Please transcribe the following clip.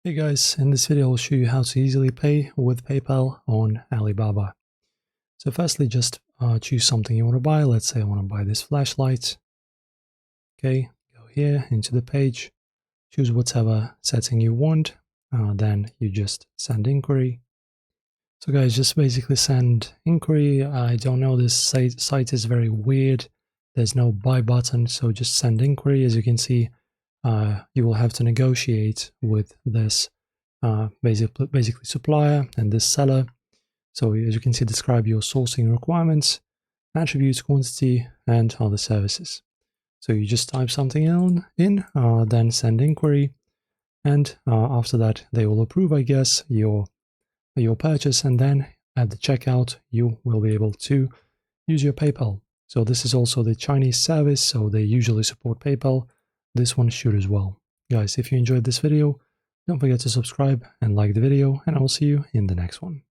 Hey guys, in this video I'll show you how to easily pay with PayPal on Alibaba. So firstly, just choose something you want to buy. Let's say I want to buy this flashlight. Okay, go here into the page, choose whatever setting you want, then you just send inquiry. So guys, just basically send inquiry. I don't know, this site is very weird. There's no buy button, so just send inquiry. As you can see, you will have to negotiate with this basically supplier and this seller. So as you can see, describe your sourcing requirements, attributes, quantity, and other services. So you just type something in, then send inquiry, and after that they will approve, I guess, your purchase, and then at the checkout you will be able to use your PayPal. So this is also the Chinese service, so they usually support PayPal. This one should as well. Guys, if you enjoyed this video, don't forget to subscribe and like the video, and I'll see you in the next one.